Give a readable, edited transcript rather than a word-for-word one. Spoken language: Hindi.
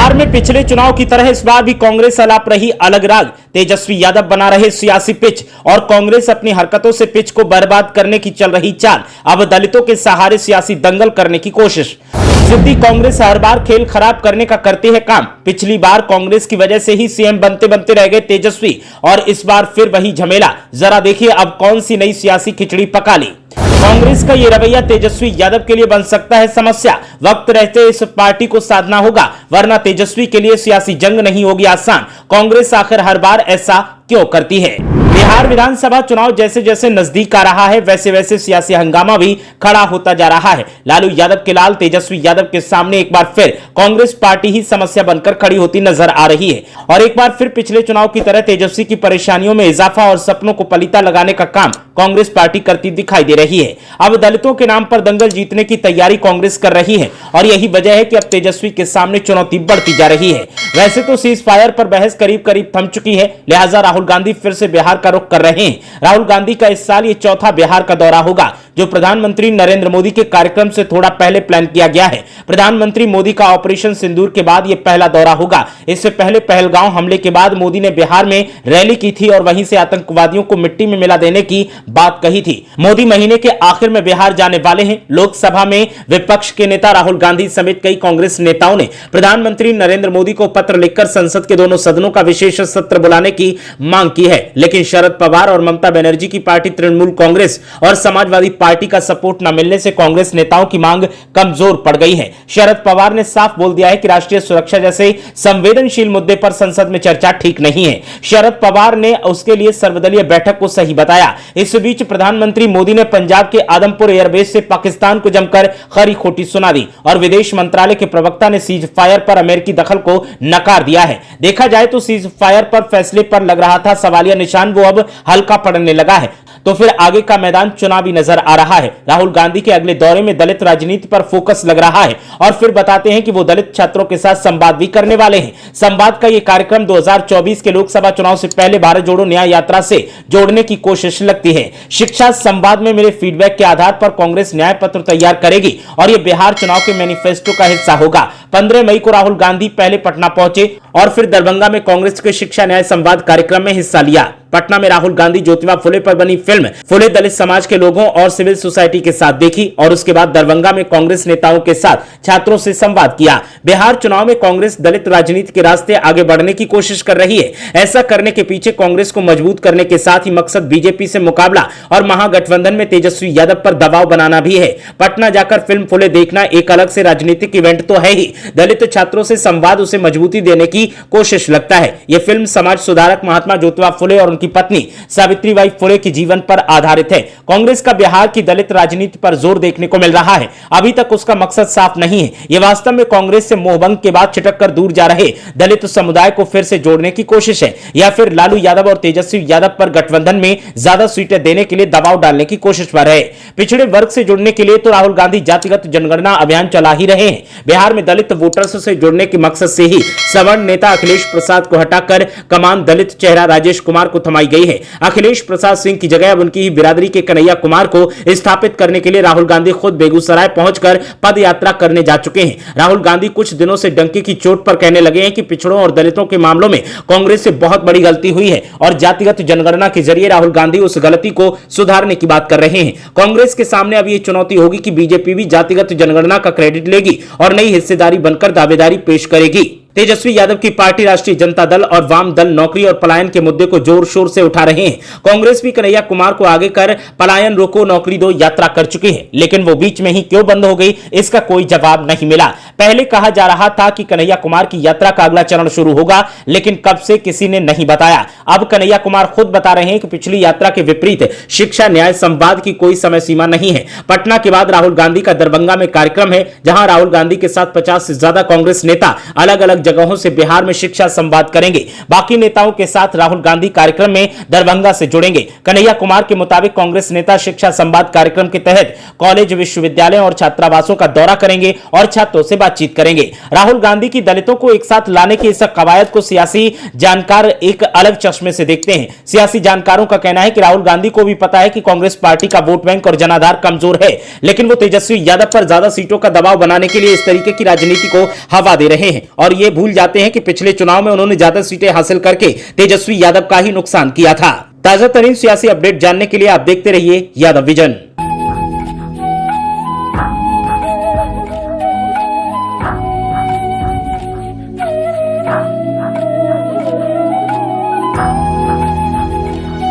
बिहार में पिछले चुनाव की तरह इस बार भी कांग्रेस अलाप रही अलग राग। तेजस्वी यादव बना रहे सियासी पिच और कांग्रेस अपनी हरकतों से पिच को बर्बाद करने की चल रही चाल। अब दलितों के सहारे सियासी दंगल करने की कोशिश। सिद्धि कांग्रेस हर बार खेल खराब करने का करती है काम। पिछली बार कांग्रेस की वजह से ही सीएम बनते बनते रह गए तेजस्वी और इस बार फिर वही झमेला। जरा देखिए अब कौन सी नई सियासी खिचड़ी पका ली। कांग्रेस का ये रवैया तेजस्वी यादव के लिए बन सकता है समस्या। वक्त रहते इस पार्टी को साधना होगा, वरना तेजस्वी के लिए सियासी जंग नहीं होगी आसान। कांग्रेस आखिर हर बार ऐसा क्यों करती है? बिहार विधानसभा चुनाव जैसे जैसे नजदीक आ रहा है वैसे वैसे सियासी हंगामा भी खड़ा होता जा रहा है। लालू यादव के लाल तेजस्वी यादव के सामने एक बार फिर कांग्रेस पार्टी ही समस्या बनकर खड़ी होती नजर आ रही है और एक बार फिर पिछले चुनाव की तरह तेजस्वी की परेशानियों में इजाफा और सपनों को पलीता लगाने का काम कांग्रेस पार्टी करती दिखाई दे रही है। अब दलितों के नाम पर दंगल जीतने की तैयारी कांग्रेस कर रही है और यही वजह है कि अब तेजस्वी के सामने चुनौती बढ़ती जा रही है। वैसे तो सीज फायर पर बहस करीब करीब थम चुकी है, लिहाजा राहुल गांधी फिर से बिहार का रुख कर रहे हैं। राहुल गांधी का इस साल ये चौथा बिहार का दौरा होगा, जो प्रधानमंत्री नरेंद्र मोदी के कार्यक्रम से थोड़ा पहले प्लान किया गया है। प्रधानमंत्री मोदी का ऑपरेशन सिंदूर के बाद यह पहला दौरा होगा। इससे पहले पहलगांव हमले के बाद मोदी ने बिहार में रैली की थी और वहीं से आतंकवादियों को मिट्टी में मिला देने की बात कही थी। मोदी महीने के आखिर में बिहार जाने वाले हैं। लोकसभा में विपक्ष के नेता राहुल गांधी समेत कई कांग्रेस नेताओं ने प्रधानमंत्री नरेंद्र मोदी को पत्र लिखकर संसद के दोनों सदनों का विशेष सत्र बुलाने की मांग की है, लेकिन शरद पवार और ममता बनर्जी की पार्टी तृणमूल कांग्रेस और समाजवादी पार्टी का सपोर्ट न मिलने से कांग्रेस नेताओं की मांग कमजोर पड़ गई है। शरद पवार ने साफ बोल दिया है कि राष्ट्रीय सुरक्षा जैसे संवेदनशील मुद्दे पर संसद में चर्चा ठीक नहीं है। शरद पवार ने उसके लिए सर्वदलीय बैठक को सही बताया। इस बीच प्रधानमंत्री मोदी ने पंजाब के आदमपुर एयरबेस से पाकिस्तान को जमकर खरी खोटी सुना दी और विदेश मंत्रालय के प्रवक्ता ने सीज फायर पर अमेरिकी दखल को नकार दिया है। देखा जाए तो सीज फायर पर फैसले पर लग रहा था सवालिया निशान, वो अब हल्का पड़ने लगा है। तो फिर आगे का मैदान चुनावी नजर आ रहा है। राहुल गांधी के अगले दौरे में दलित राजनीति पर फोकस लग रहा है और फिर बताते हैं कि वो दलित छात्रों के साथ संवाद भी करने वाले हैं। संवाद का ये कार्यक्रम 2024 के लोकसभा चुनाव से पहले भारत जोड़ो न्याय यात्रा से जोड़ने की कोशिश लगती है। शिक्षा संवाद में मिले फीडबैक के आधार पर कांग्रेस न्याय पत्र तैयार करेगी और यह बिहार चुनाव के मैनिफेस्टो का हिस्सा होगा। 15 मई को राहुल गांधी पहले पटना पहुंचे और फिर दरभंगा में कांग्रेस के शिक्षा न्याय संवाद कार्यक्रम में हिस्सा लिया। पटना में राहुल गांधी ज्योतिबा फुले पर बनी फिल्म फुले दलित समाज के लोगों और सिविल सोसाइटी के साथ देखी और उसके बाद दरभंगा में कांग्रेस नेताओं के साथ छात्रों से संवाद किया। बिहार चुनाव में कांग्रेस दलित राजनीति के रास्ते आगे बढ़ने की कोशिश कर रही है। ऐसा करने के पीछे कांग्रेस को मजबूत करने के साथ ही मकसद बीजेपी से मुकाबला और महागठबंधन में तेजस्वी यादव पर दबाव बनाना भी है। पटना जाकर फिल्म फुले देखना एक अलग से राजनीतिक इवेंट तो है ही, दलित छात्रों से संवाद उसे मजबूती देने की कोशिश लगता है। यह फिल्म समाज सुधारक महात्मा ज्योतिबा फुले और उनकी पत्नी सावित्रीबाई फुले के जीवन पर आधारित है। कांग्रेस का बिहार की दलित राजनीति पर जोर देखने को मिल रहा है। अभी तक उसका मकसद साफ नहीं है। यह वास्तव में कांग्रेस से मोहभंग के बाद छिटक कर दूर जा रहे दलित समुदाय को फिर से जोड़ने की कोशिश है या फिर लालू यादव और तेजस्वी यादव पर गठबंधन में ज्यादा सीटें देने के लिए दबाव डालने की कोशिश पर है। पिछड़े वर्ग से जुड़ने के लिए तो राहुल गांधी जातिगत जनगणना अभियान चला ही रहे हैं। बिहार में दलित वोटर्स से जुड़ने के मकसद से ही सवर्ण नेता अखिलेश प्रसाद को हटाकर कमान दलित चेहरा राजेश कुमार को थमाई गई है। अखिलेश प्रसाद सिंह की जगह अब उनकी ही बिरादरी के कन्हैया कुमार को स्थापित करने के लिए राहुल गांधी खुद बेगूसराय पहुंचकर पद यात्रा करने जा चुके हैं। राहुल गांधी कुछ दिनों से डंके की चोट पर कहने लगे हैं कि पिछड़ों और दलितों के मामलों में कांग्रेस से बहुत बड़ी गलती हुई है और जातिगत जनगणना के जरिए राहुल गांधी उस गलती को सुधारने की बात कर रहे हैं। कांग्रेस के सामने अब यह चुनौती होगी कि बीजेपी भी जातिगत जनगणना का क्रेडिट लेगी और नई हिस्सेदारी बनकर दावेदारी पेश करेगी। तेजस्वी यादव की पार्टी राष्ट्रीय जनता दल और वाम दल नौकरी और पलायन के मुद्दे को जोर शोर से उठा रहे हैं। कांग्रेस भी कन्हैया कुमार को आगे कर पलायन रोको नौकरी दो यात्रा कर चुकी है, लेकिन वो बीच में ही क्यों बंद हो गई इसका कोई जवाब नहीं मिला। पहले कहा जा रहा था कि कन्हैया कुमार की यात्रा का अगला चरण शुरू होगा, लेकिन कब से किसी ने नहीं बताया। अब कन्हैया कुमार खुद बता रहे हैं कि पिछली यात्रा के विपरीत शिक्षा न्याय संवाद की कोई समय सीमा नहीं है। पटना के बाद राहुल गांधी का दरभंगा में कार्यक्रम है, जहां राहुल गांधी के साथ 50 से ज्यादा कांग्रेस नेता अलग अलग जगहों से बिहार में शिक्षा संवाद करेंगे। बाकी नेताओं के साथ राहुल गांधी कार्यक्रम में दरभंगा से जुड़ेंगे। कन्हैया कुमार के मुताबिक कांग्रेस नेता शिक्षा संवाद कार्यक्रम के तहत कॉलेज विश्वविद्यालयों और छात्रावासों का दौरा करेंगे और छात्रों से बातचीत करेंगे। राहुल गांधी की दलितों को एक साथ लाने की इस कवायद को सियासी जानकार एक अलग चश्मे से देखते हैं। सियासी जानकारों का कहना है कि राहुल गांधी को भी पता है कि कांग्रेस पार्टी का वोट बैंक और जनाधार कमजोर है, लेकिन वो तेजस्वी यादव पर ज्यादा सीटों का दबाव बनाने के लिए इस तरीके की राजनीति को हवा दे रहे हैं और ये भूल जाते हैं कि पिछले चुनाव में उन्होंने ज्यादा सीटें हासिल करके तेजस्वी यादव का ही नुकसान किया था। ताजा तरीन सियासी अपडेट जानने के लिए आप देखते रहिए यादव विजन।